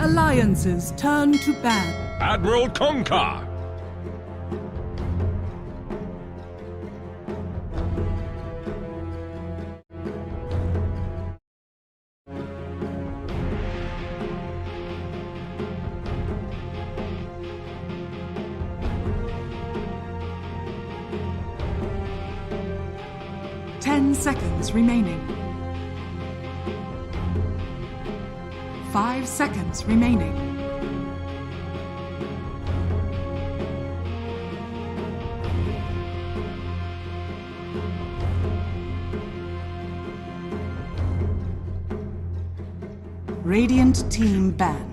Alliances turn to ban. Admiral Kunkka. Seconds remaining. 5 seconds remaining. Radiant team ban.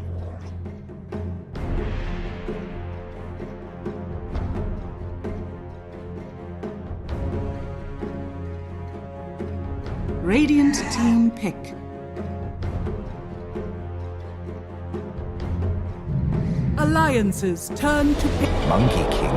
Radiant team pick. Alliances turn to pick. Monkey King.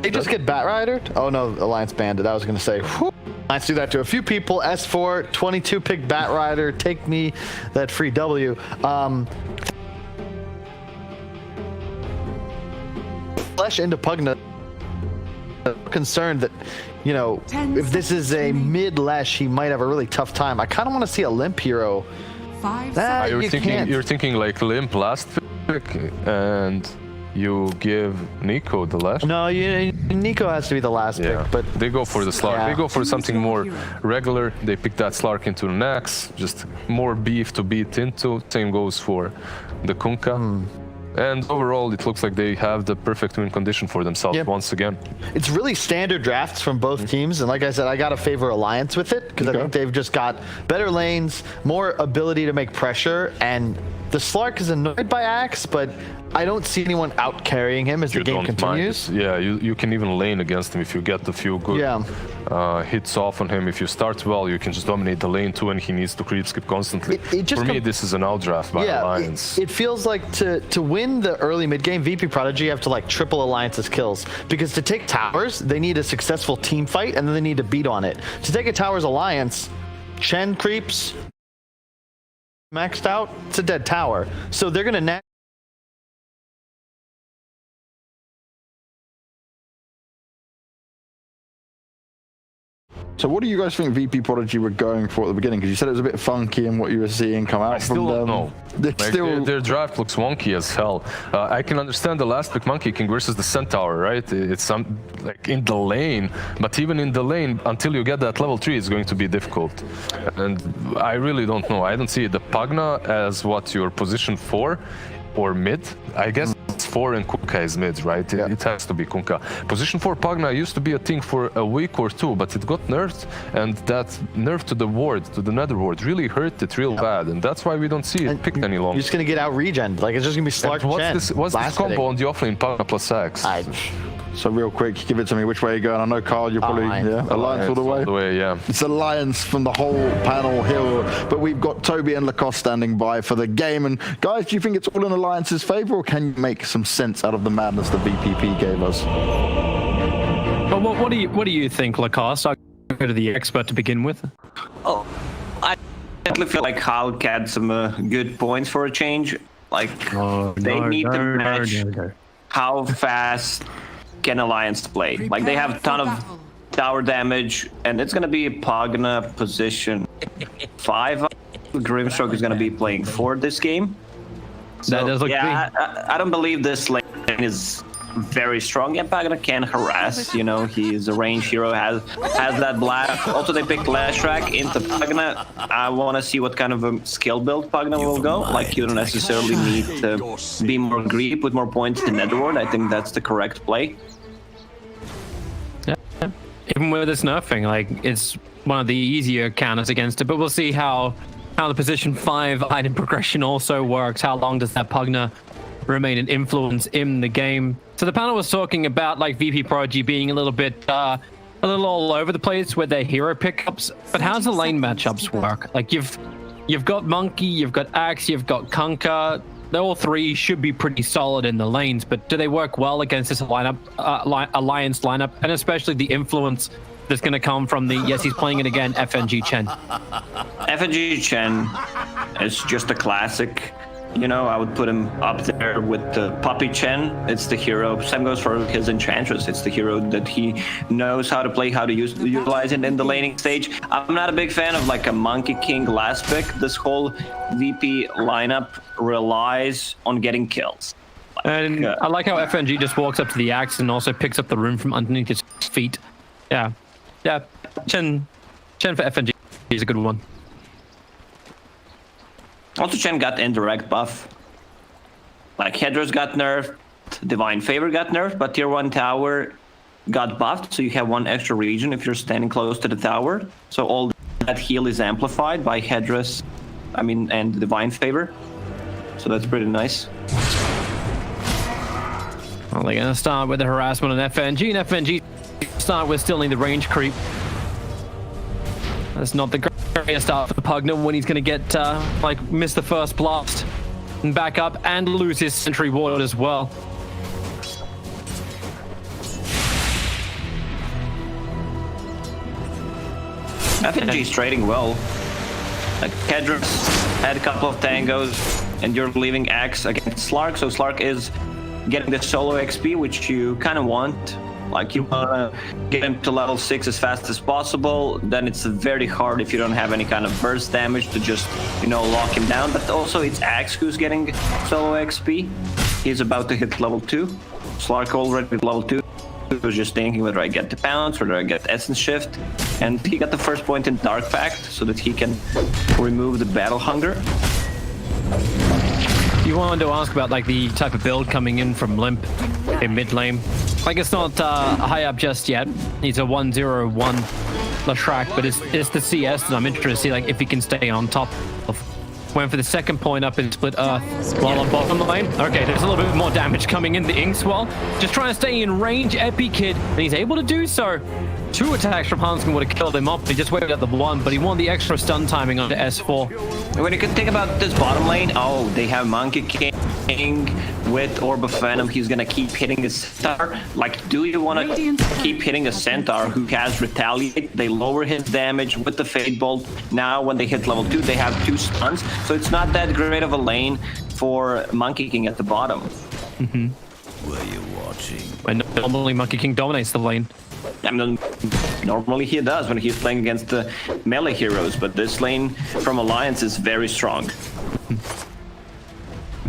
They just get Batridered? Oh no, Alliance banned it. I was gonna say, whew. Alliance do that to a few people. S4, 22 pick Batrider. Take me that free W. Flesh into Pugna. Concerned that, you know, if this is a mid-lesh, he might have a really tough time. I kind of want to see a limp hero. You're thinking like limp last pick, and you give Nico the last. No, Nico has to be the last pick, but they go for the Slark. Yeah. They go for something more regular. They pick that Slark into the next, just more beef to beat into. Same goes for the Kunkka. And overall, it looks like they have the perfect win condition for themselves once again. It's really standard drafts from both teams, and like I said, I gotta favor Alliance with it, because I think they've just got better lanes, more ability to make pressure, and the Slark is annoyed by Axe, but I don't see anyone out carrying him as the game continues. Yeah, you can even lane against him if you get a few good hits off on him. If you start well, you can just dominate the lane too, and he needs to creep skip constantly. For me, this is an outdraft by Alliance. It feels like to win the early mid game, VP Prodigy have to like triple Alliance's kills, because to take towers, they need a successful team fight, and then they need to beat on it. To take a towers Alliance, Chen creeps maxed out, it's a dead tower. So they're gonna So what do you guys think VP Prodigy were going for at the beginning? Because you said it was a bit funky in what you were seeing come out from them. No, their draft looks wonky as hell. I can understand the last pick Monkey King versus the Centaur, right? It's some like in the lane, but even in the lane, until you get that level 3, it's going to be difficult. And I really don't know. I don't see the Pugna as what you're positioned for or mid. I guess it's 4 and Kunkka is mid, right? It has to be Kunkka. Position 4 Pugna used to be a thing for a week or two, but it got nerfed, and that nerf to the ward, to the nether ward, really hurt it real bad, and that's why we don't see it picked any longer. You're just gonna get out regen, like it's just gonna be Slark. What's this combo on the offlane Pugna plus Axe? So real quick, give it to me. Which way are you going? I know, Carl, you're probably Alliance all the way. All the way, yeah. It's Alliance from the whole panel here, but we've got Toby and Lacoste standing by for the game. And guys, do you think it's all in Alliance's favor, or can you make some sense out of the madness the VPP gave us? Well, what do you think, Lacoste? I'll go to the expert to begin with. Oh, I definitely feel like Hulk had some good points for a change. Like they need to match how fast can Alliance play. Like they have a ton of tower damage, and it's gonna be a Pugna position 5. Grimstroke is gonna be playing 4 this game. So, that does look I don't believe this lane is very strong. Yeah, Pugna can harass. You know, he's a range hero, has that blast. Also, they picked Lashrak into Pugna. I want to see what kind of a skill build Pugna will go. Like, you don't necessarily need to be more greedy, put more points in Netherward. I think that's the correct play. Yeah, even with this nerfing, like it's one of the easier counters against it. But we'll see how the position 5 item progression also works. How long does that Pugna remain an influence in the game? So the panel was talking about like VP Prodigy being a little bit a little all over the place with their hero pickups, but how's the lane matchups work? Like you've got Monkey, you've got Axe, you've got Kunkka. All 3 should be pretty solid in the lanes, but do they work well against this Alliance lineup, and especially the influence that's going to come from the, yes, he's playing it again, FNG Chen. FNG Chen is just a classic. You know, I would put him up there with the Puppy Chen. It's the hero. Same goes for his Enchantress. It's the hero that he knows how to play, how to utilize it in the laning stage. I'm not a big fan of like a Monkey King last pick. This whole VP lineup relies on getting kills. And I like how FNG just walks up to the axe and also picks up the rune from underneath his feet. Yeah. Chen for FNG is a good one. Also, Chen got indirect buff. Like, Hedras got nerfed, Divine Favor got nerfed, but Tier 1 Tower got buffed, so you have one extra region if you're standing close to the tower. So all that heal is amplified by Hedras, and Divine Favor. So that's pretty nice. Well, they're going to start with the harassment on FNG, and FNG start with still in the range creep. That's not the greatest start for the Pugner when he's going to get, miss the first blast and back up and lose his sentry ward as well. FNG's trading well. Like, Hedras had a couple of tangos, and you're leaving Axe against Slark, so Slark is getting the solo XP, which you kind of want. Like, you want to get him to level 6 as fast as possible. Then it's very hard if you don't have any kind of burst damage to just, lock him down. But also it's Axe who's getting solo XP. He's about to hit level 2. Slark already at level 2. He was just thinking whether I get the Pounce, whether I get Essence Shift. And he got the first point in Dark Pact so that he can remove the Battle Hunger. You wanted to ask about the type of build coming in from Limp in mid lane. It's not high up just yet. He's a 1-0-1 Lashrak, but it's the CS that I'm interested to see if he can stay on top of. Went for the second point up in Split Earth while on bottom lane. Okay, there's a little bit more damage coming in the Inkswell. Just trying to stay in range, Epi Kid, and he's able to do so. 2 attacks from Hanskin would have killed him off. He just waited at the 1, but he won the extra stun timing on the S4. When you can think about this bottom lane, they have Monkey King with Orb of Venom. He's gonna keep hitting a centaur. Do you want to keep hitting a centaur who has Retaliate? They lower his damage with the Fade Bolt. Now when they hit level 2, they have 2 stuns. So it's not that great of a lane for Monkey King at the bottom. Mm-hmm. Were you watching? When normally Monkey King dominates the lane. Normally he does when he's playing against the melee heroes, but this lane from Alliance is very strong.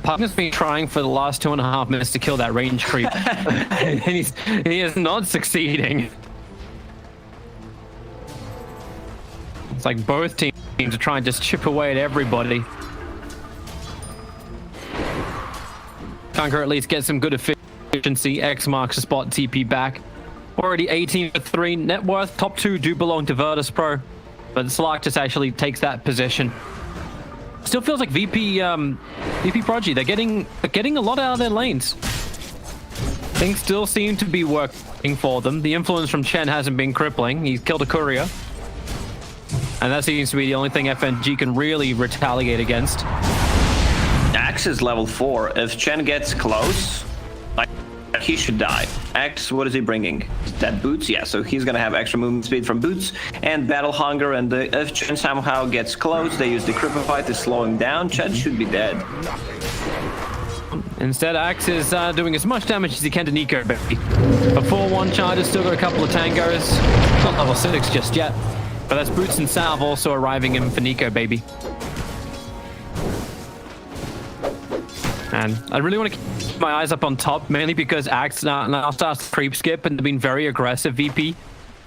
Pugner's been trying for the last 2.5 minutes to kill that range creep, and he is not succeeding. It's like both teams are trying to just chip away at everybody. Conquer at least get some good efficiency. X marks the spot, TP back. Already 18 for 3. Net worth, top 2 do belong to Virtus Pro, but Slark just actually takes that position. Still feels like VP Prodigy, they're getting a lot out of their lanes. Things still seem to be working for them. The influence from Chen hasn't been crippling. He's killed a courier. And that seems to be the only thing FNG can really retaliate against. Axe is level 4. If Chen gets close, he should die. Axe, what is he bringing? That Boots? Yeah, so he's gonna have extra movement speed from Boots and Battle Hunger, and if Chen somehow gets close, they use the Cripify to slow him down. Chen should be dead. Instead, Axe is doing as much damage as he can to Nico, baby. A 4-1 charge has still got a couple of tangos. Not level 6 just yet. But that's Boots and Salve also arriving in for Nico, baby. And I really want to keep my eyes up on top, mainly because Axe now starts to creep skip and they've been very aggressive VP.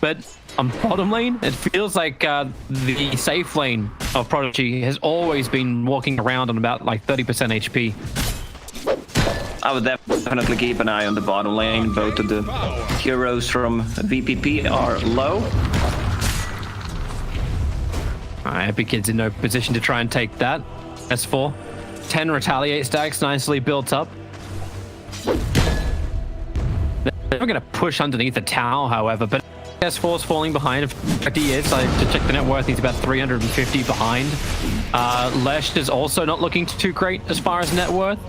But on bottom lane, it feels like the safe lane of Prodigy has always been walking around on about 30% HP. I would definitely keep an eye on the bottom lane. Both of the heroes from VPP are low. Epic Kid's in no position to try and take that. S4. 10 retaliate stacks nicely built up. They're going to push underneath the tower, however, but S4's falling behind. In fact, he is. To check the net worth, he's about 350 behind. Lesh is also not looking too great as far as net worth.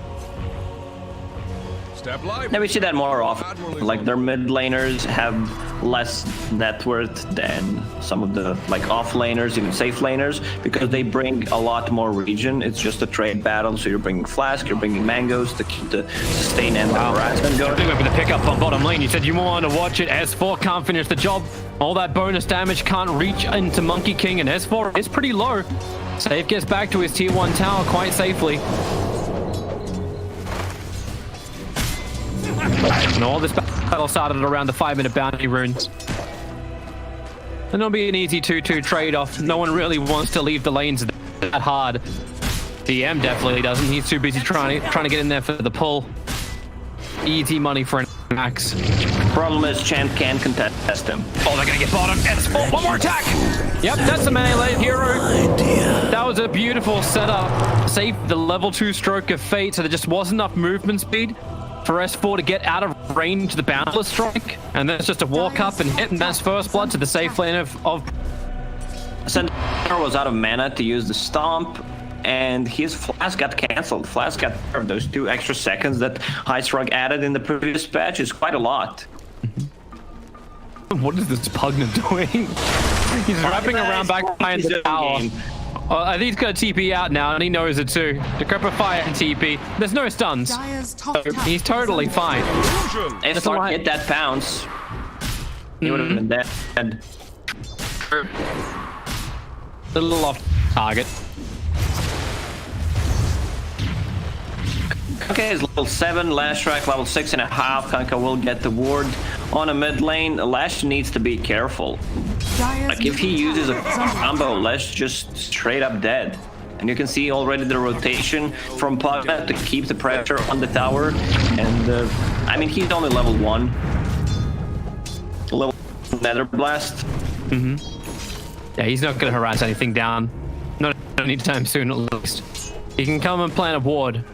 Yeah, we see that more often. Like their mid laners have less net worth than some of the like off laners, even safe laners, because they bring a lot more regen. It's just a trade battle, so you're bringing flask, you're bringing mangoes to keep the sustain and the harassment going. I think we're going to pick up on bottom lane. You said you want to watch it. S4 can't finish the job. All that bonus damage can't reach into Monkey King, and S4 is pretty low. Save gets back to his tier 1 tower quite safely. And all this battle started around the 5-minute bounty runes. And it'll be an easy 2-2 trade-off. No one really wants to leave the lanes that hard. DM definitely doesn't. He's too busy trying to get in there for the pull. Easy money for an axe. Problem is, Champ can contest him. Oh, they're gonna get bottom. S4, one more attack. Yep, that's a melee hero. That was a beautiful setup. Saved the level 2 stroke of fate, so there just wasn't enough movement speed for S4 to get out of range the boundless strike, and then it's just a walk up and hit, and that's first blood to the safe lane of Centaur was out of mana to use the stomp, and his flask got cancelled. Flask got those 2 extra seconds that Heisrug added in the previous patch is quite a lot. What is this Pugna doing? He's wrapping around back behind the tower. I think he's got a TP out now, and he knows it too. Decrepify and TP. There's no stuns. So he's totally fine. If Clark hit that pounce, he would have been dead. A little off target. Okay, is level 7, Lashrak level 6.5. Kanka will get the ward on a mid lane. Lash needs to be careful. Like if he uses a combo, Lash just straight up dead. And you can see already the rotation from Pugna to keep the pressure on the tower. And I mean, he's only level 1. Level Nether Blast. Yeah, he's not going to harass anything down. Not anytime soon, at least. He can come and plant a ward.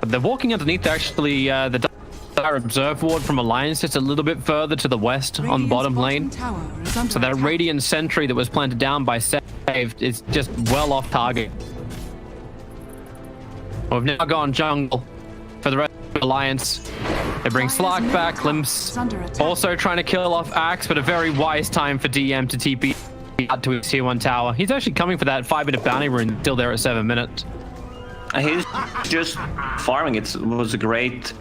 But they're walking underneath, actually, the Dire Observe ward from Alliance just a little bit further to the west on the bottom lane. So that Radiant Sentry that was planted down by Saved is just well off target. We've now gone jungle for the rest of Alliance. They bring Slark back, Limps also trying to kill off Axe, but a very wise time for DM to TP out to his tier 1 tower. He's actually coming for that 5-minute bounty rune, still there at 7 minutes. He's just farming. It was a great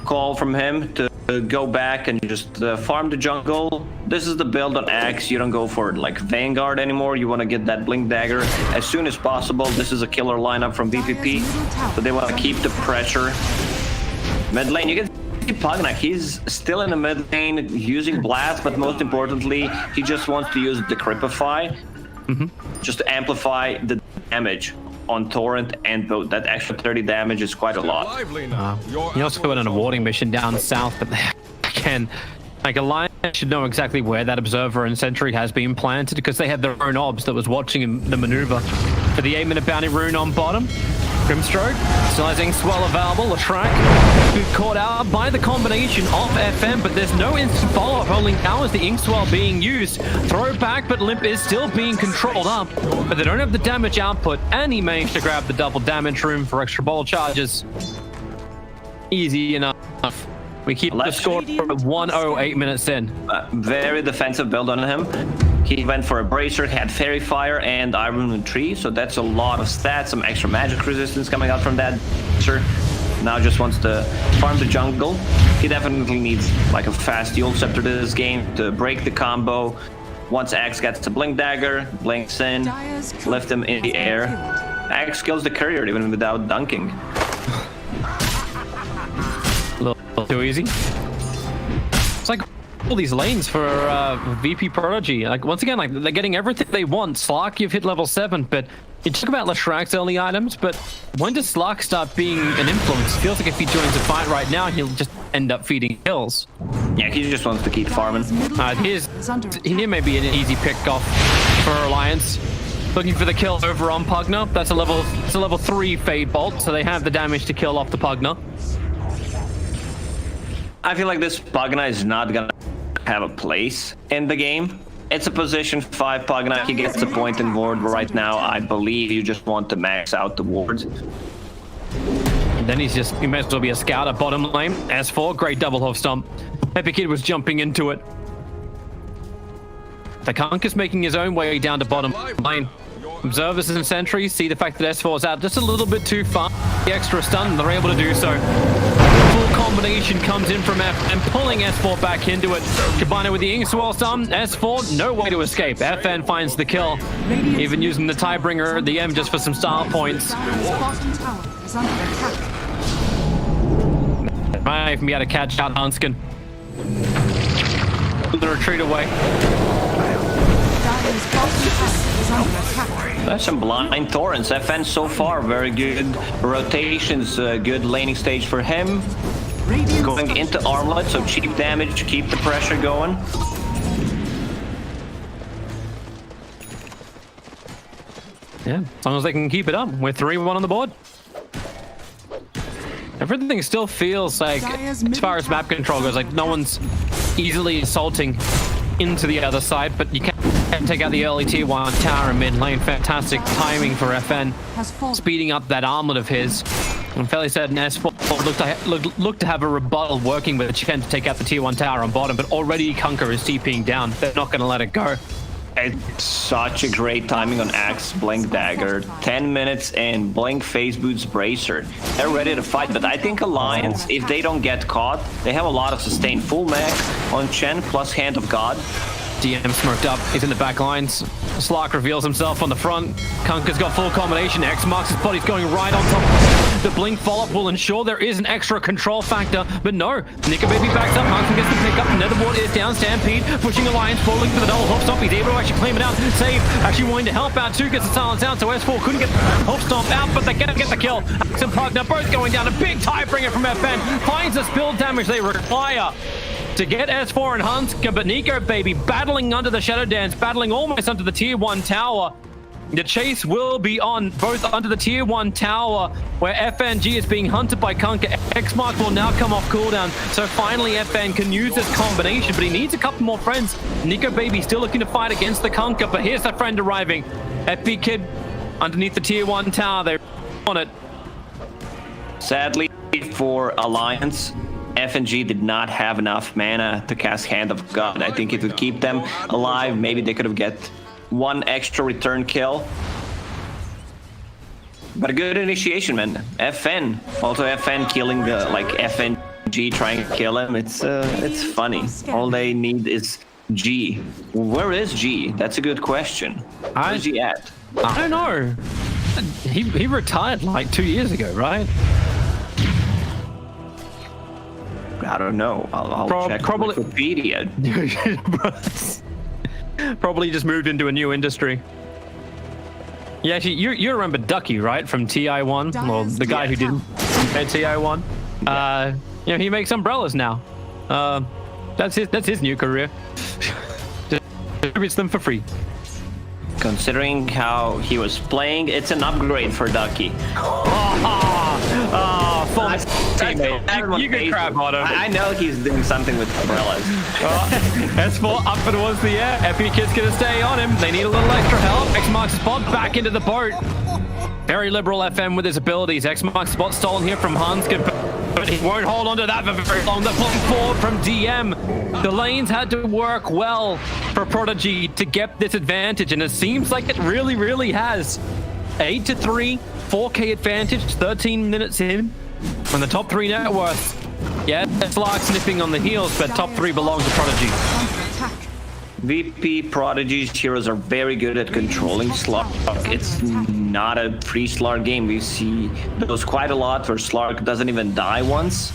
call from him to go back and just farm the jungle. This is the build on Axe. You don't go for like Vanguard anymore. You want to get that Blink Dagger as soon as possible. This is a killer lineup from VPP, but they want to keep the pressure. Mid lane, you can see Pugna. He's still in the mid lane using Blast, but most importantly, he just wants to use Decrepify just to amplify the damage on Torrent and Boat. That extra 30 damage is quite a lot. He also went on a warding mission down south, but again, like Alliance should know exactly where that Observer and Sentry has been planted because they had their own obs that was watching the maneuver. For the 8-minute bounty rune on bottom, Grimstroke still has Inkswell available. Lashrak caught out by the combination of FM, but there's no instant follow-up. Only now is the Inkswell being used. Throw back, but Limp is still being controlled up. But they don't have the damage output, and he managed to grab the double damage room for extra ball charges. Easy enough. We keep the score at 1-0, 8 minutes in. Very defensive build on him. He went for a Bracer, had Fairy Fire and Iron Tree, so that's a lot of stats, some extra magic resistance coming out from that. Now just wants to farm the jungle. He definitely needs like a fast Yule Scepter to this game to break the combo. Once Axe gets the Blink Dagger, blinks in, lift him in the air. Axe kills the courier even without dunking. A little too easy. It's like all these lanes for VP Prodigy. Like once again, like they're getting everything they want. Slark, you've hit level 7, but you talk about Lashrak's early items, but when does Slark start being an influence? It feels like if he joins a fight right now, he'll just end up feeding kills. Yeah, he just wants to keep farming. Here may be an easy pick off for Alliance. Looking for the kill over on Pugna. That's a level 3 Fade Bolt, so they have the damage to kill off the Pugna. I feel like this Pugna is not gonna have a place in the game. It's a position 5 Pugna. He gets the point in ward right now. I believe you just want to max out the wards. And then he may as well be a scout at bottom lane. S4, great double hoof stomp. Epic Kid was jumping into it. The Kunk is making his own way down to bottom lane. Observers and sentries see the fact that S4 is out just a little bit too far. The extra stun, they're able to do so. Full combination comes in from F and pulling S4 back into it. Combine it with the Inkswell stun, S4, no way to escape. FN finds the kill, even using the Tiebringer, the M just for some style points. Dire's bottom tower is under attack. Might even be able to catch out Hanskin. The retreat away. Dire's bottom tower is under attack. That's some blind Torrents. FN so far, very good rotations, good laning stage for him. Radiant Going into Armlet, so cheap damage, keep the pressure going. Yeah, as long as they can keep it up. We're 3-1 on the board. Everything still feels like, as far as map control goes, like no one's easily assaulting into the other side, but you can take out the early tier 1 tower in mid lane. Fantastic timing for FN, speeding up that armlet of his. I'm fairly certain S4 look to have a rebuttal working with Chen to take out the tier 1 tower on bottom, but already Kunker is TPing down. They're not going to let it go. It's such a great timing on Axe, Blink Dagger, 10 minutes in, Blink Phase Boots Bracer. They're ready to fight, but I think Alliance, if they don't get caught, they have a lot of sustained full mech on Chen plus Hand of God. DM smirked up, he's in the back lines. Slark reveals himself on the front. Kunker's got full combination. X marks his body's going right on top. The blink follow-up will ensure there is an extra control factor, but no. Nika Baby backs up, Hansen gets the pickup, Netherward is down, Stampede, pushing Alliance forward for the double hoof stomp. He's able to actually claim it out, save, actually wanting to help out too, gets the silence out, so S4 couldn't get the hoof stomp out, but they get the kill. Axe and Pugner both going down, a big Tiebringer from FN, finds the spill damage they require to get S4 and Hanska, but Nico Baby battling under the Shadow Dance, battling almost under the tier 1 tower. The chase will be on both under the tier 1 tower, where FNG is being hunted by Kunker. X-Mark will now come off cooldown, so finally FN can use this combination, but he needs a couple more friends. Nico Baby still looking to fight against the Kunker, but here's the friend arriving. Epic Kid underneath the tier 1 tower, they're on it. Sadly for Alliance, FNG did not have enough mana to cast Hand of God. I think it would keep them alive. Maybe they could have get one extra return kill. But a good initiation, man. FN. Also FN killing the, like, FNG trying to kill him. It's funny. All they need is G. Where is G? That's a good question. Where's G at? I don't know. He retired like 2 years ago, right? I don't know. I'll check probably Wikipedia. Probably just moved into a new industry. Yeah, actually, you remember Ducky, right, from TI1? Well, the guy who didn't at TI1. You know, he makes umbrellas now. That's his new career. Distributes them for free. Considering how he was playing, it's an upgrade for Ducky. Former teammate. You can crap on him. I know he's doing something with umbrellas. S4 up towards the air. Epic Kid's gonna stay on him. They need a little extra help. X marks spot back into the boat. Very liberal FM with his abilities. X marks spot stolen here from Hanskin, but he won't hold on to that for very long. They're pulling forward from DM. The lanes had to work well for Prodigy to get this advantage, and it seems like it really, really has. 8-3, 4K advantage, 13 minutes in. On the top 3 net worth. Yeah, Slark sniffing on the heels, but top 3 belongs to Prodigy. VP Prodigy's heroes are very good at controlling Slark. It's not a free Slark game. We see those quite a lot where Slark doesn't even die once.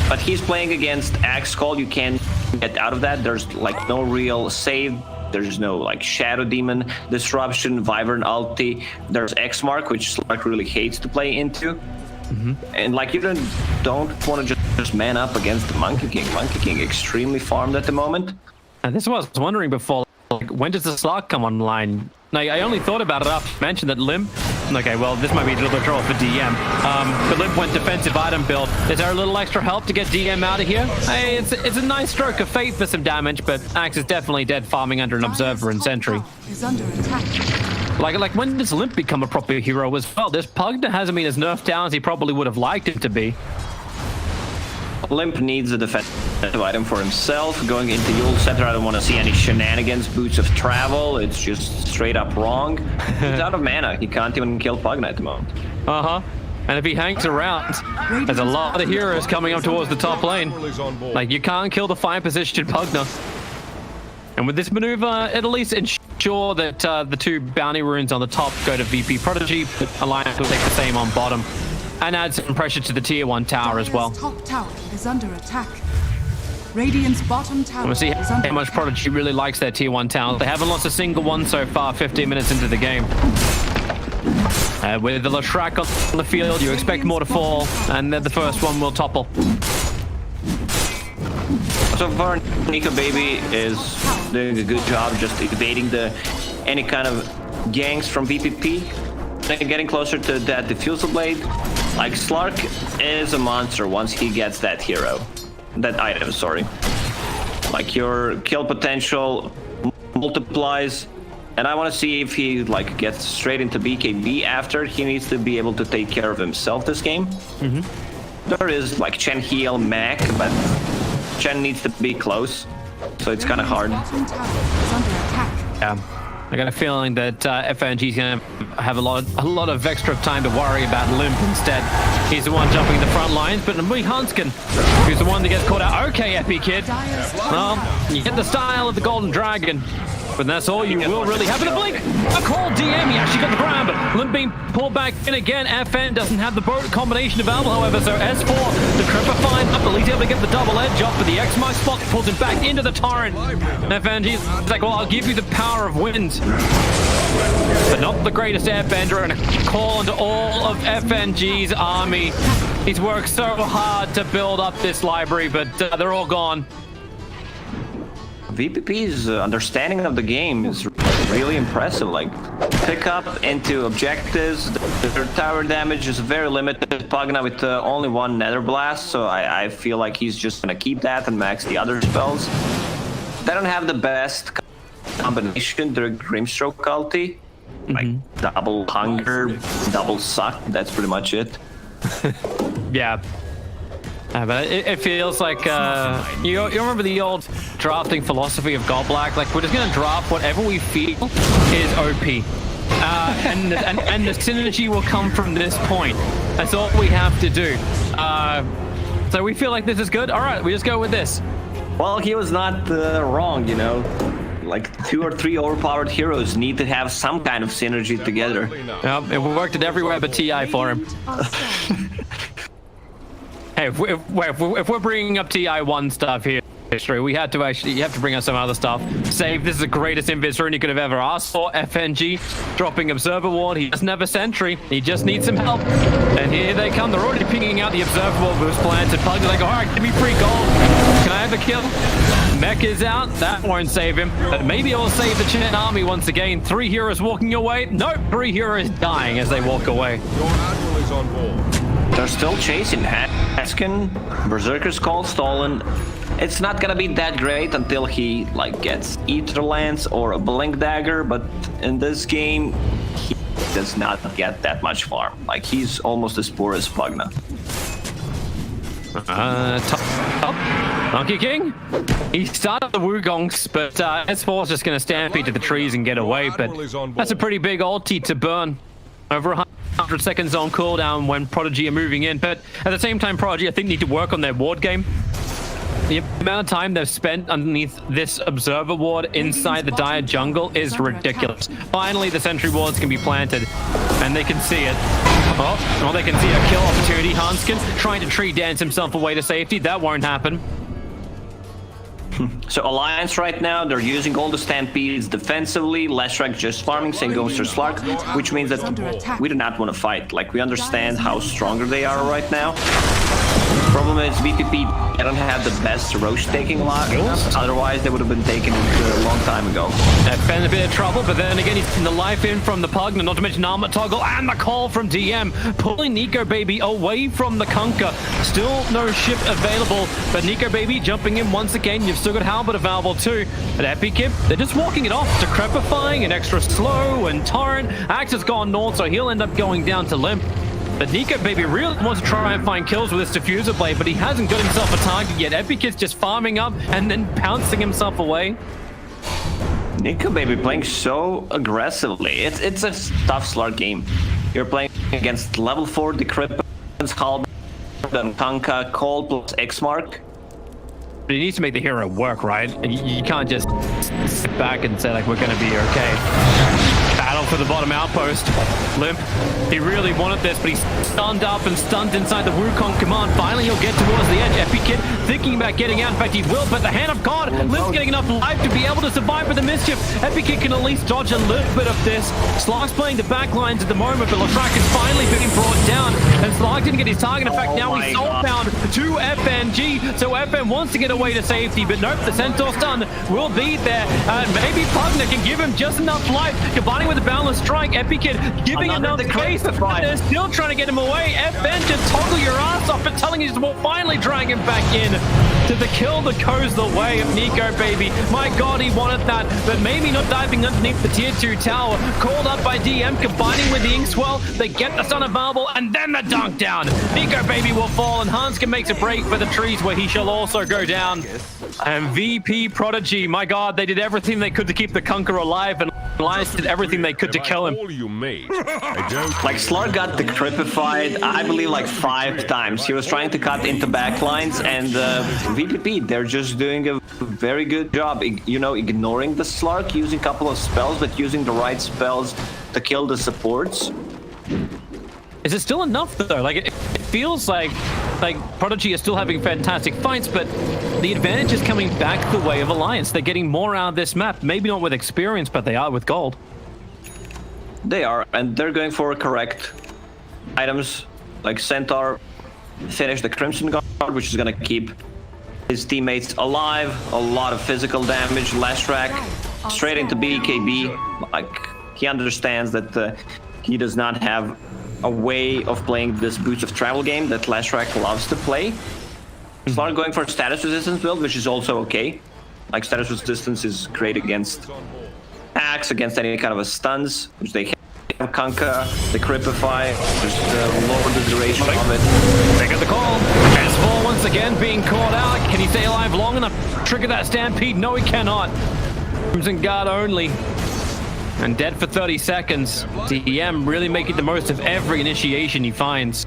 But he's playing against Axe Call. You can't get out of that. There's like no real save. There's no like Shadow Demon disruption, Wyvern ulti. There's X-Mark, which Slark really hates to play into. And like you don't want to just man up against the Monkey King. Monkey King extremely farmed at the moment. And this is what I was wondering before. Like, when does the Slark come online? Like, I only thought about it after you mentioned that Lim Okay, well, this might be a little bit draw for DM. But Limp went defensive item build. Is there a little extra help to get DM out of here? Hey, it's a nice stroke of fate for some damage, but Axe is definitely dead farming under an Observer and Sentry. Is under attack. Like when does Limp become a proper hero as well? This Pugna hasn't been as nerfed down as he probably would have liked it to be. Limp needs a defensive item for himself. Going into Yule Center, I don't want to see any shenanigans, boots of travel. It's just straight up wrong. He's out of mana. He can't even kill Pugna at the moment. Uh-huh. And if he hangs around, there's a lot of heroes coming up towards the top lane. Like, you can't kill the 5-position Pugna. And with this maneuver, it at least ensure that the 2 bounty runes on the top go to VP Prodigy, but Alliance will take the same on bottom. And add some pressure to the tier 1 tower as well. Top tower is under attack. Radiant's bottom tower We'll see is under how much Prodigy really likes their tier 1 tower. They haven't lost a single one so far, 15 minutes into the game. With the Lashrak on the field, you expect more to fall, and then the first one will topple. So far, Nico Baby is doing a good job just evading any kind of ganks from VPP. And getting closer to that diffusal blade. Like, Slark is a monster once he gets that hero. That item, sorry. Like, your kill potential multiplies. And I want to see if he, like, gets straight into BKB after. He needs to be able to take care of himself this game. There is, like, Chen heal mech, but Chen needs to be close. So it's kind of hard. Bottom tower is under attack. Yeah. I got a feeling that FNG is going to have a lot of extra time to worry about Limp instead. He's the one jumping the front lines, but Namui Hanskin, who's the one that gets caught out. Okay, Epi Kid. Well, you get the style of the Golden Dragon, but that's all you will really have. In a blink, a call DM, he actually got the grab, but Limp being pulled back in again. FN doesn't have the boat combination available, however, so S4, the Tripper fine up, at least able to get the double edge off, but the X-Mark spot pulls him back into the torrent. FNG's like, well, I'll give you the power of wind. But not the greatest airbender, and a call into all of FNG's army. He's worked so hard to build up this library, but they're all gone. VPP's understanding of the game is really impressive. Like, pick up into objectives. Their tower damage is very limited. Pugna with only 1 Nether Blast, so I feel like he's just gonna keep that and max the other spells. They don't have the best combination. They're Grimstroke ulti, like double hunger, double suck. That's pretty much it. Yeah. But it feels like you remember the old drafting philosophy of Godblack? Like, we're just gonna draft whatever we feel is OP, and the synergy will come from this point. That's all we have to do. So we feel like this is good. All right, we just go with this. Well, he was not wrong, you know. Like, 2 or 3 overpowered heroes need to have some kind of synergy together. Yep, it worked it everywhere but TI for him. Hey, if we're bringing up TI1 stuff here, history, you have to bring us some other stuff. Save, this is the greatest invis you could have ever asked for. FNG dropping Observer Ward. He doesn't have a sentry. He just needs some help. And here they come. They're already pinging out the Observer Ward boost planted. Pug's like, all right, give me free gold. Can I have a kill? Mech is out. That won't save him. But maybe it will save the Chen army once again. 3 heroes walking away. Nope, 3 heroes dying as they walk away. Your admiral is on board. They're still chasing Haskin. Berserker's Call stolen. It's not gonna be that great until he, like, gets Ether Lance or a Blink Dagger, but in this game, he does not get that much farm. Like, he's almost as poor as Pugna. Top. Monkey King? He started the Wugongs, but S4 is just gonna stampede to the trees and get away, but that's a pretty big ulti to burn. Over 100 seconds on cooldown when Prodigy are moving in, but at the same time, Prodigy, I think, need to work on their ward game. The amount of time they've spent underneath this Observer Ward inside the Dire Jungle is ridiculous. Finally, the Sentry Wards can be planted, and they can see it. Oh, well, they can see a kill opportunity. Hanskin trying to tree dance himself away to safety. That won't happen. So Alliance right now, they're using all the Stampedes defensively. Leshrac just farming, same goes to Slark, which means that we do not want to fight. Like, we understand how stronger they are right now. Problem is VPP don't have the best Roche taking lot. Otherwise, they would have been taken a long time ago. FN a bit of trouble, but then again, he's in the life in from the Pug, not to mention armor toggle and the call from DM, pulling Nico Baby away from the Kunkka. Still no ship available, but Nico Baby jumping in once again. You've still got Halberd available too. But Epikip, they're just walking it off. Decrepifying and extra slow, and Torrent. Axe has gone north, so he'll end up going down to Limp. But Nico Baby really wants to try and find kills with this diffuser blade, but he hasn't got himself a target yet. Epikip's just farming up and then pouncing himself away. Nico Baby playing so aggressively. It's a tough Slark game. You're playing against level 4 Decryptance, Halberd, and Kunkka, Cole plus X-Mark. But he needs to make the hero work, right? And you can't just sit back and say, like, we're going to be okay. Battle for the bottom outpost. Limp, he really wanted this, but he's stunned up and stunned inside the Wukong command. Finally, he'll get towards the edge. Epikip thinking about getting out. In fact, he will, but the hand of God, Limp's getting enough life to be able to survive with the mischief. Epikip can at least dodge a little bit of this. Slark's playing the back lines at the moment, but Lafrak is finally being brought down, and Slark didn't get his target. In fact, now he's soul-bound to FNG, so FN wants to get away to safety, but nope, the Centaur stun will be there, and maybe Pugner can give him just enough life, combining with the Boundless Strike. Epikip giving enough space, but they're still trying to get him away. FN just toggle your ass off, but telling you to finally drag him back in to the kill that goes the way of Nico Baby. My God, he wanted that, but maybe not diving underneath the tier 2 tower. Called up by DM, combining with the Inkswell, they get the stun available, and then the dunk down. Nico Baby will fall, and Hanska makes a break for the trees, where he shall also go down. And VP Prodigy, my God, they did everything they could to keep the Kunkka alive, and Alliance did everything they could to kill him. All you made. I don't Like, Slark got decrypified, I believe, like 5 times. He was trying to cut into backlines, and VPP, they're just doing a very good job, you know, ignoring the Slark, using a couple of spells, but using the right spells to kill the supports. Is it still enough though? Like it feels like Prodigy is still having fantastic fights, but the advantage is coming back the way of Alliance. They're getting more out of this map. Maybe not with experience, but they are with gold. They are, and they're going for correct items. Like Centaur finished the Crimson Guard, which is gonna keep his teammates alive. A lot of physical damage. Lashrak straight into BKB. Like, he understands that he does not have a way of playing this Boots of Travel game that Lashrak loves to play. Slark going for status resistance build, which is also okay. Like, status resistance is great against Axe, against any kind of a stuns, which they have. Kunkka, the Cripify, just lower the duration of it. They get the call. S4 once again being caught out. Can he stay alive long enough to trigger that stampede? No, he cannot. Crimson Guard only. And dead for 30 seconds. DM really making the most of every initiation he finds.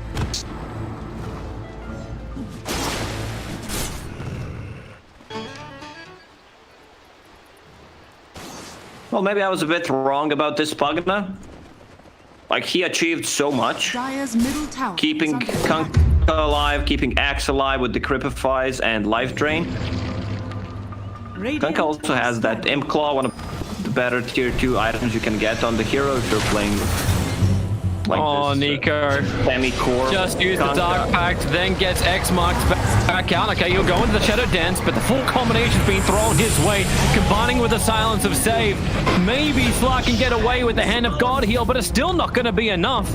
Well, maybe I was a bit wrong about this Pugna. Like, he achieved so much. Dire's middle tower Keeping is under Kunkka alive, keeping Axe alive with the Cripifies and Life Drain. Radiant Kunkka also has that Imp Claw, one of the better tier 2 items you can get on the hero if you're playing like oh, this, Nico. Semi-core. Just use the Kunkka. Dark Pact, then gets X marked back out. Okay, you'll go into the Shadow Dance, but the full combination's being thrown his way, combining with the Silence of Save. Maybe Slark can get away with the Hand of God heal, but it's still not going to be enough.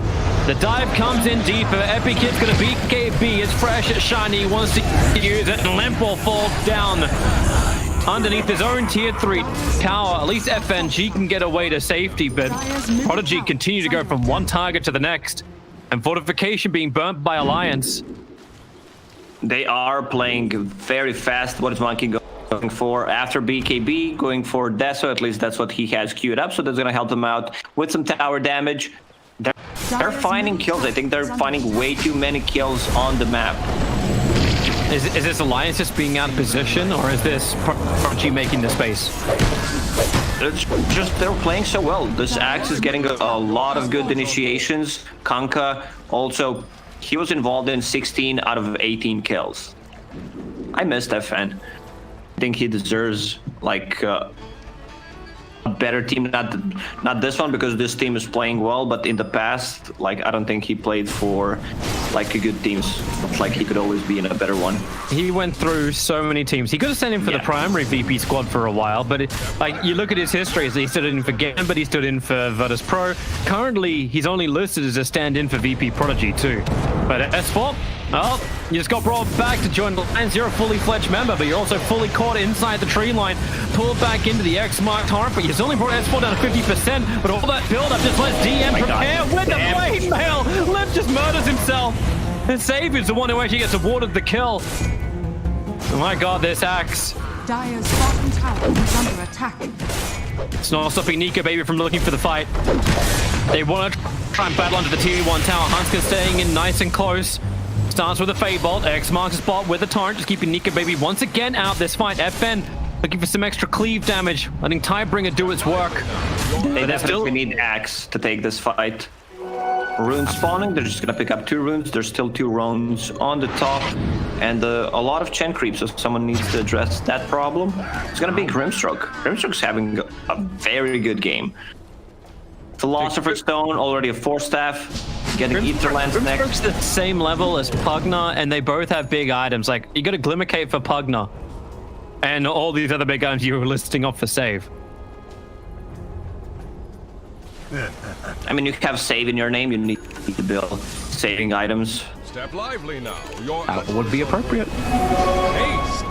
The dive comes in deeper. Epikip's going to beat KB. It's fresh, it's shiny. He wants to use it, and Limp will fall down underneath his own tier 3 tower. At least FNG can get away to safety, but Prodigy continue to go from one target to the next, and Fortification being burnt by Alliance. They are playing very fast. What is Monkey going for? After BKB, going for Deso, at least that's what he has queued up, so that's going to help them out with some tower damage. They're finding kills. I think they're finding way too many kills on the map. Is this Alliance just being out of position, or is this Prodigy making the space? It's just they're playing so well. This Axe is getting a lot of good initiations. Kunkka also, he was involved in 16 out of 18 kills. I missed FN. I think he deserves like better team, not this one because this team is playing well, but in the past, like I don't think he played for like a good teams. Like he could always be in a better one. He went through so many teams. He could have sent him for the primary VP squad for a while, but like you look at his history, he stood in for Gambit, he stood in for Virtus Pro. Currently, he's only listed as a stand-in for VP Prodigy too. But S4, well, you just got brought back to join the Lions. You're a fully fledged member, but you're also fully caught inside the tree line, pulled back into the X-marked torrent, but you've only brought S4 down to 50%, but all that build-up just lets DM prepare with the blade mail. Limp just murders himself. And Savior's the one who actually gets awarded the kill. Oh my god, this axe. Dire's bottom tower is under attack. It's not stopping Nico Baby from looking for the fight. They want to try and battle under the tier 1 tower. Hunsker staying in nice and close. Starts with a Fade Bolt. X marks the spot with a Torrent, just keeping Nico Baby once again out this fight. FN looking for some extra cleave damage, letting Tidebringer do its work. They definitely need Axe to take this fight. Runes spawning, they're just gonna pick up 2 runes. There's still 2 runes on the top, and a lot of Chen creep, so someone needs to address that problem. It's gonna be Grimstroke. Grimstroke's having a very good game. Philosopher's Stone, already a 4-staff, getting Etherlands next. Grimstroke's the same level as Pugna, and they both have big items. Like, you got a Glimmercape for Pugna, and all these other big items you were listing off for save. I mean, you have save in your name, you need to build saving items. Step lively now. That would be appropriate. Haste.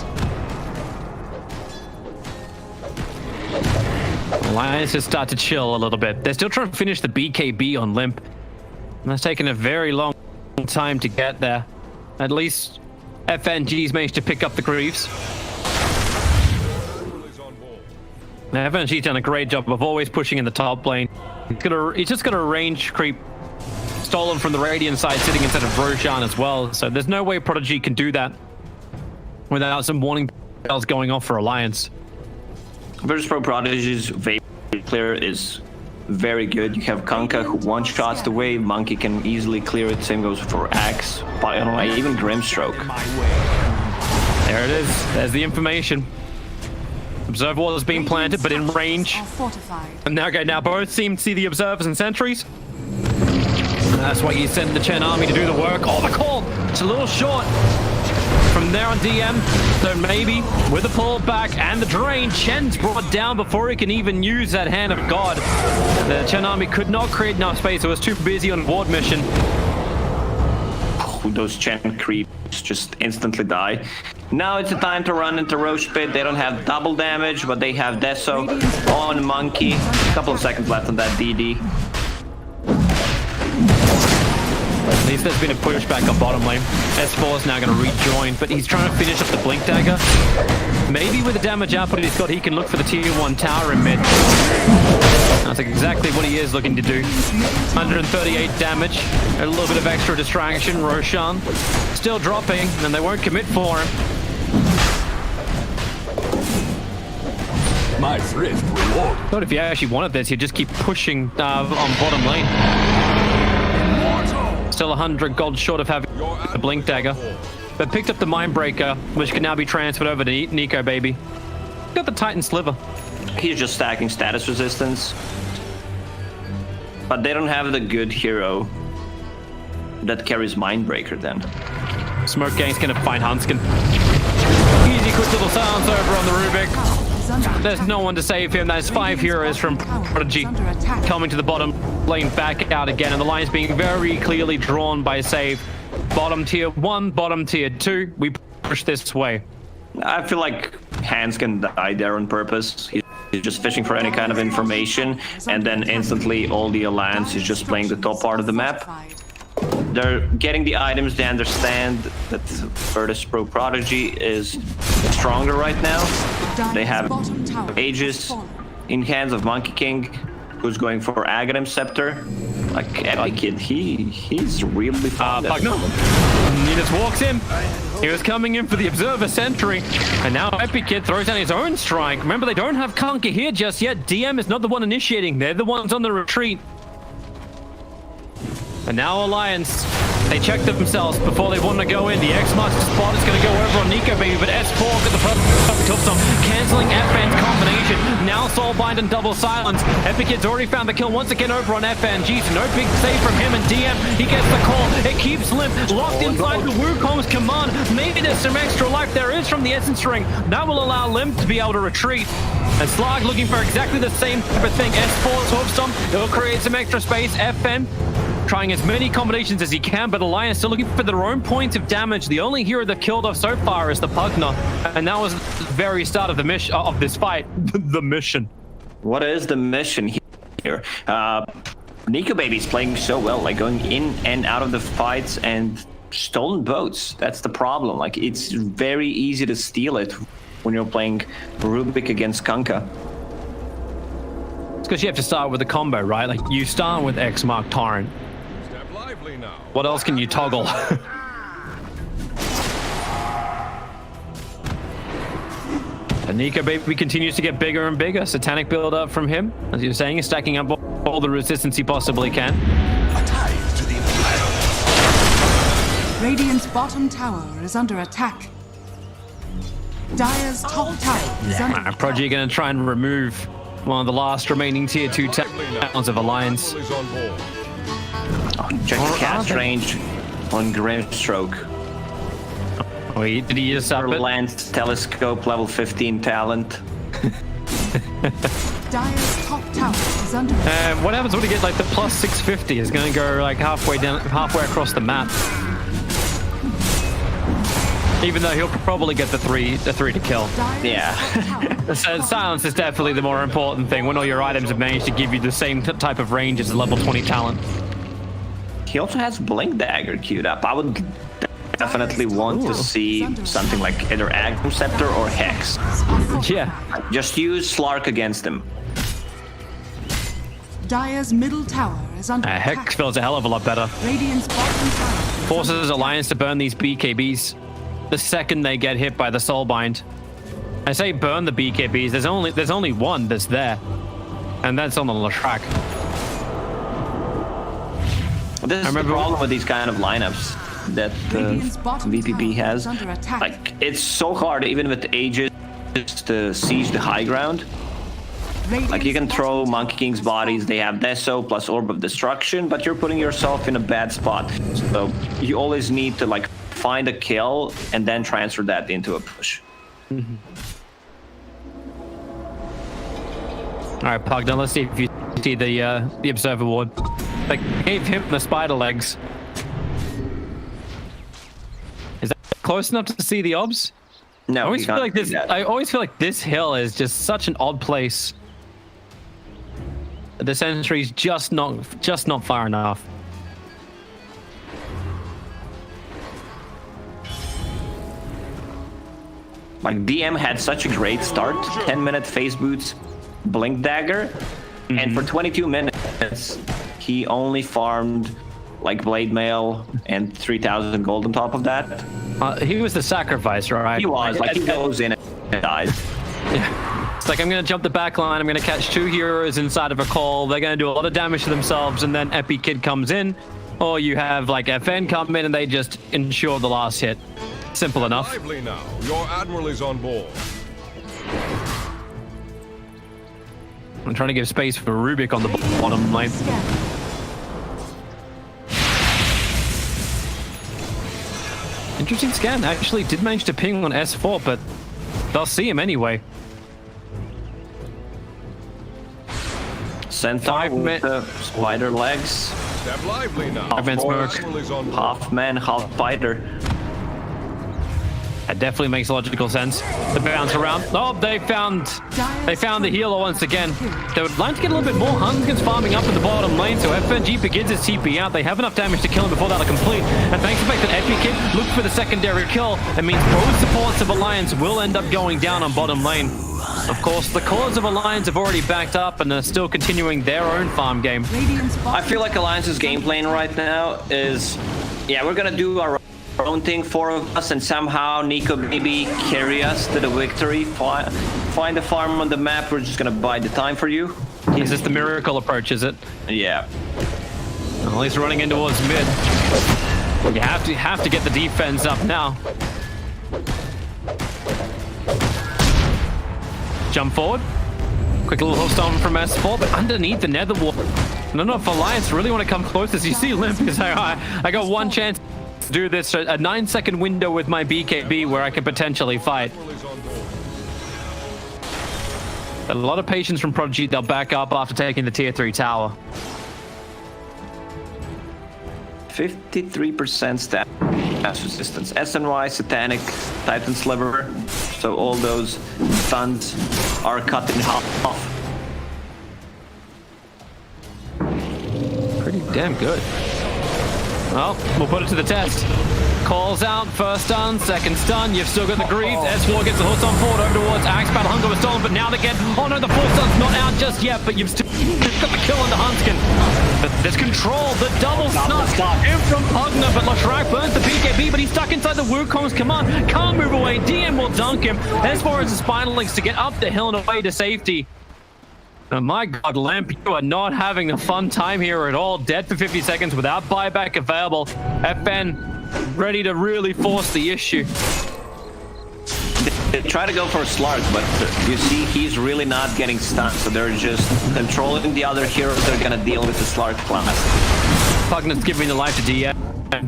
Lions just start to chill a little bit. They're still trying to finish the BKB on Limp. And that's taken a very long time to get there. At least FNG's managed to pick up the Greaves. Now, FNG's done a great job of always pushing in the top lane. He's just got a range creep stolen from the Radiant side sitting instead of Roshan as well. So there's no way Prodigy can do that without some warning bells going off for Alliance. Virtus Pro Prodigy's Vapor clear is very good. You have Kanka who one-shots the wave. Monkey can easily clear it. Same goes for Axe. But I don't know, even Grimstroke. There it is. There's the information. Observer wall is being planted, but in range. And now both seem to see the observers and sentries. And that's why you send the Chen army to do the work. Oh, the call! It's a little short. From there on DM, so maybe with the pull back and the drain, Chen's brought down before he can even use that Hand of God. The Chen army could not create enough space. It was too busy on ward mission. Those Chen creeps just instantly die. Now it's the time to run into Roche Pit. They don't have double damage, but they have Deso on Monkey. A couple of seconds left on that DD. At least there's been a pushback on bottom lane. S4 is now going to rejoin, but he's trying to finish up the Blink Dagger. Maybe with the damage output he's got, he can look for the tier 1 tower in mid. That's exactly what he is looking to do. 138 damage, a little bit of extra distraction. Roshan still dropping, and they won't commit for him. My thrift reward. Thought if you actually wanted this, you'd just keep pushing on bottom lane. Still 100 gold short of having the Blink Dagger, but picked up the Mindbreaker, which can now be transferred over to Nico Baby. Got the Titan Sliver. He's just stacking status resistance. But they don't have the good hero that carries Mindbreaker then. Smoke Gang's gonna find Hanskin. Easy quick little silence over on the Rubik. There's no one to save him. There's 5 heroes from Prodigy coming to the bottom lane back out again, and the line's being very clearly drawn by save. Bottom tier 1, bottom tier 2. We push this way. I feel like Hans can die there on purpose. He's just fishing for any kind of information, and then instantly all the Alliance is just playing the top part of the map. They're getting the items. They understand that Virtus Pro Prodigy is stronger right now. They have Aegis in hands of Monkey King, who's going for Aghanim Scepter. Like Epic Kid, he's really fun. He just walks in. He was coming in for the Observer Sentry, and now Epic Kid throws down his own strike. Remember, they don't have Conker here just yet. DM is not the one initiating. They're the ones on the retreat. And now Alliance, they check themselves before they want to go in. The X-Master spot is going to go over on Nico Baby, but S4 got the perfect tombstone, canceling FN's combination. Now Soulbind and double silence. Epic Kid's already found the kill once again over on FNG, so no big save from him, and DM, he gets the call. It keeps Limp locked inside the Wukong's command. Maybe there's some extra life. There is from the Essence Ring. That will allow Limp to be able to retreat. And Slag looking for exactly the same type of thing. S4 Tombstone, it will create some extra space. FN trying as many combinations as he can, but Alliance still looking for their own points of damage. The only hero they've killed off so far is the Pugna, and that was the very start of the mission of this fight. The mission. What is the mission here? Nico Baby's playing so well, like going in and out of the fights and stolen boats. That's the problem. Like, it's very easy to steal it when you're playing Rubik against Kanka. It's because you have to start with a combo, right? Like, you start with X Mark Torrent. Step lively now. What else can you toggle? And Nico Baby continues to get bigger and bigger. Satanic build up from him, as you're saying, is stacking up all the resistance he possibly can. Radiant's bottom tower is under attack. Dire's top tower is under attack. Prodigy going to try and remove one of the last remaining tier 2 towns of Alliance. Is on board. Check the cast range on Grimstroke. Wait, did he just up it? Lance Telescope level 15 talent. Dire's top tower is under attack. What happens when he gets like the plus 650? Is going to go like halfway across the map. Even though he'll probably get the three to kill. Yeah. So silence is definitely the more important thing when all your items have managed to give you the same type of range as a level 20 talent. He also has Blink Dagger queued up. I would definitely want to see something like either Aggro Scepter or Hex. Yeah. Just use Slark against him. Dire's middle tower is under attack. Hex feels a hell of a lot better. Radiant's bottom tower Forces Alliance to burn these BKBs the second they get hit by the Soulbind. I say burn the BKBs. There's only one that's there, and that's on the Lashrak. This is the problem with these kind of lineups that VPP has. Like, it's so hard, even with Aegis, to siege the high ground. Like, you can throw Monkey King's bodies, they have Deso plus Orb of Destruction, but you're putting yourself in a bad spot. So you always need to like find a kill and then transfer that into a push. Mm-hmm. All right, Pug, now let's see if you see the Observer Ward. They gave him the spider legs. Is that close enough to see the obs? No, I always feel like this hill is just such an odd place. The sentry's just not far enough. Like, DM had such a great start. 10-minute phase boots, Blink Dagger, and for 22 minutes, he only farmed like Blade Mail and 3,000 gold on top of that. He was the sacrifice, right? He was, like, he goes in and dies. Yeah. It's like, I'm going to jump the back line, I'm going to catch 2 heroes inside of a call, they're going to do a lot of damage to themselves, and then Epic Kid comes in, or you have like FN come in and they just ensure the last hit. Simple enough. Lively now. Your admiral is on board. I'm trying to give space for Rubik on the bottom lane. Interesting scan. Actually did manage to ping on S4, but they'll see him anyway. Centaur with the spider legs. Step lively now. Half-man smoke. Half man, half spider. That definitely makes logical sense. The bounce around. Oh, they found the healer once again. They would like to get a little bit more. Huntington's farming up in the bottom lane, so FNG begins his TP out. They have enough damage to kill him before that'll complete. And thanks to the fact that Epic Kid looked for the secondary kill, it means both supports of Alliance will end up going down on bottom lane. Of course, the cores of Alliance have already backed up and are still continuing their own farm game. I feel like Alliance's game plan right now is, yeah, we're gonna do our own thing, 4 of us, and somehow Nico maybe carry us to the victory. Find a farm on the map, we're just gonna buy the time for you. Is this the miracle approach, is it? Yeah. Well, he's running in towards mid. You have to get the defense up now. Jump forward. Quick little hook storm from S4, but underneath the nether wall. I don't know if Alliance really want to come close. As you see, Limp is like, I got one chance to do this. A 9-second window with my BKB where I can potentially fight. A lot of patience from Prodigy. They'll back up after taking the tier 3 tower. 53% stat resistance. SNY, Satanic, Titan Sliver. So all those stuns are cut in half. Pretty damn good. Well, we'll put it to the test. Calls out, first stun, second stun. You've still got the Grief. S4 gets the horse on forward over towards Axe. Battle Hunger was stolen, but now they get... Oh no, the fourth stun's not out just yet, but you've still got the kill on the Huntskin. But there's control, the double snuff in from Pugner, but Lashrak burns the BKB, but he's stuck inside the Wukong's command. Can't move away, DM will dunk him. S4 has the Spinal Links to get up the hill and away to safety. Oh my god, Lamp, you are not having a fun time here at all. Dead for 50 seconds without buyback available. FN ready to really force the issue. They try to go for a Slark, but you see he's really not getting stunned, so they're just controlling the other heroes. They're gonna deal with the Slark class. Pugner's giving the life to DM.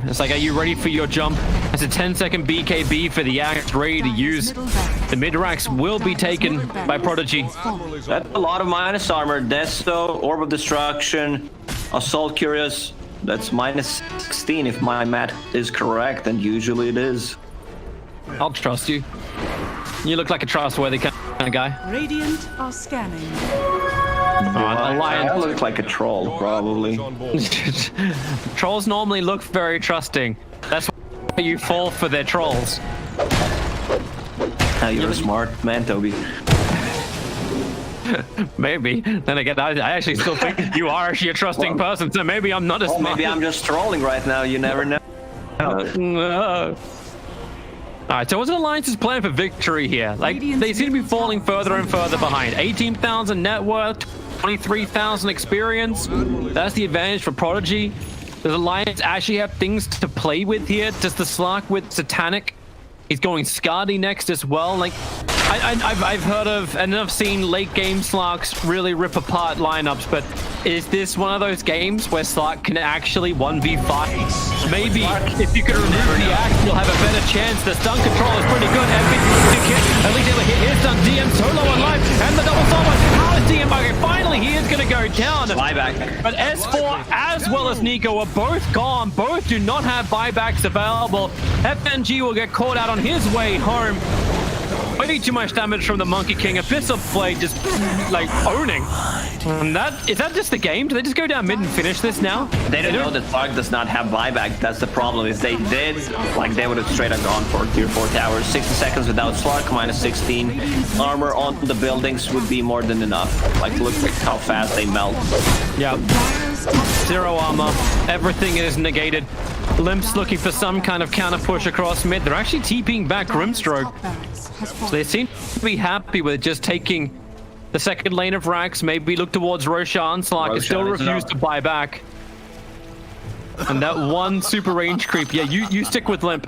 It's like, are you ready for your jump? It's a 10-second BKB for the Axe, ready to use. The mid-racks will be taken by Prodigy. That's a lot of minus armor. Desto, Orb of Destruction, Assault Curious. That's minus 16 if my math is correct, and usually it is. I'll trust you. You look like a trustworthy kind of guy. Radiant are scanning. I look like a troll, probably. Trolls normally look very trusting. That's why you fall for their trolls. You're a smart man, Toby. Maybe. Then again, I actually still think you are actually a trusting person, so maybe I'm not as smart. Maybe I'm just trolling right now, you never know. Alright, so what's the Alliance's plan for victory here? Like, they seem to be falling further and further behind. 18,000 net worth, 23,000 experience. That's the advantage for Prodigy. Does Alliance actually have things to play with here? Does the Slark with Satanic? He's going Skadi next as well. Like, I've heard of and I've seen late game Slarks really rip apart lineups, but is this one of those games where Slark can actually 1v5? Maybe if you can remove the Axe, you'll have a better chance. The stun control is pretty good. At least he'll hit his stun. DM solo on life, and the double solo. How is DM? Okay, finally he is going to go down. Buyback. But S4 as well as Nico are both gone. Both do not have buybacks available. FNG will get caught out on his way home. Way too much damage from the Monkey King. Abyssal Blade just like owning. And is that just the game? Do they just go down mid and finish this now? They don't know that Slark does not have buyback. That's the problem. If they did, like, they would have straight up gone for tier 4 towers. 60 seconds without Slark, minus 16. Armor on the buildings would be more than enough. Like, look at how fast they melt. Yeah. 0 armor. Everything is negated. Limp's looking for some kind of counter push across mid. They're actually TPing back Grimstroke. So they seem to be happy with just taking the second lane of Rax. Maybe look towards Roshan. Slark is still refused to buy back. And that one super range creep. Yeah, you stick with Limp.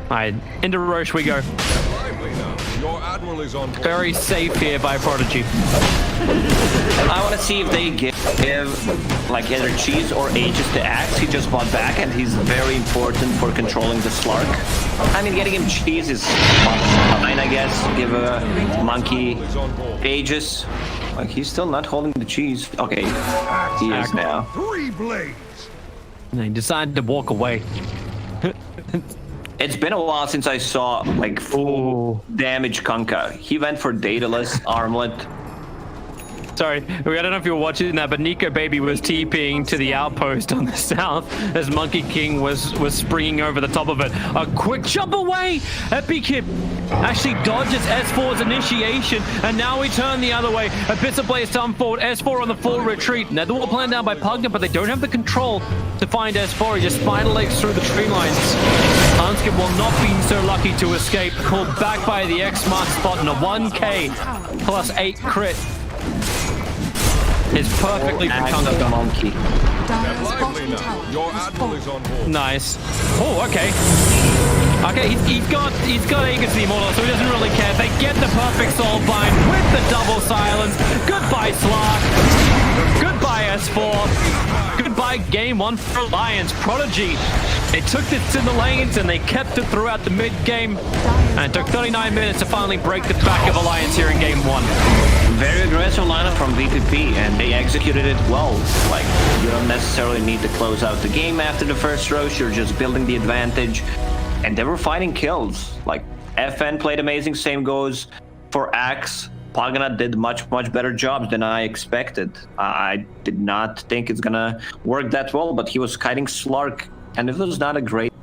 Alright, into Roche we go. Very safe here by Prodigy. I want to see if they give like either cheese or ages to Axe. He just bought back, and he's very important for controlling the Slark. I mean, getting him cheese is fine, I guess. Give a monkey ages. Like, he's still not holding the cheese. Okay, he is now. 3 blades. And he decided to walk away. It's been a while since I saw like full damage Kunkka. He went for Daedalus Armlet. Sorry, I don't know if you were watching that, but Nico Baby was TPing to the outpost on the south as Monkey King was springing over the top of it. A quick jump away! Epic hit actually dodges S4's initiation, and now we turn the other way. Abyssal Blade stun forward, S4 on the full retreat. Now, they're all planned down by Pugner, but they don't have the control to find S4. He just spider legs through the tree lines. Hanskin will not be so lucky to escape. Called back by the X-Mark spot and a 1k plus 8 crit. It's perfectly countered. Monkey. Step Dire's lively bottom now. tower Your has admiral fallen. is on board. Nice. Oh, okay. Okay, he's got Aegis the Immortal, so he doesn't really care. They get the perfect Soulbind with the double silence. Goodbye, Slark. Goodbye, S4. Goodbye, game one for Alliance. Prodigy. They took this in the lanes and they kept it throughout the mid game. And it took 39 minutes to finally break the back of Alliance here in game one. Very aggressive lineup from VPP, and they executed it well. Like, you don't necessarily need to close out the game after the first roast, you're just building the advantage. And they were finding kills. Like, FN played amazing, same goes for Axe. Pagana did much better jobs than I expected. I did not think it's gonna work that well, but he was kiting Slark, and it was not a great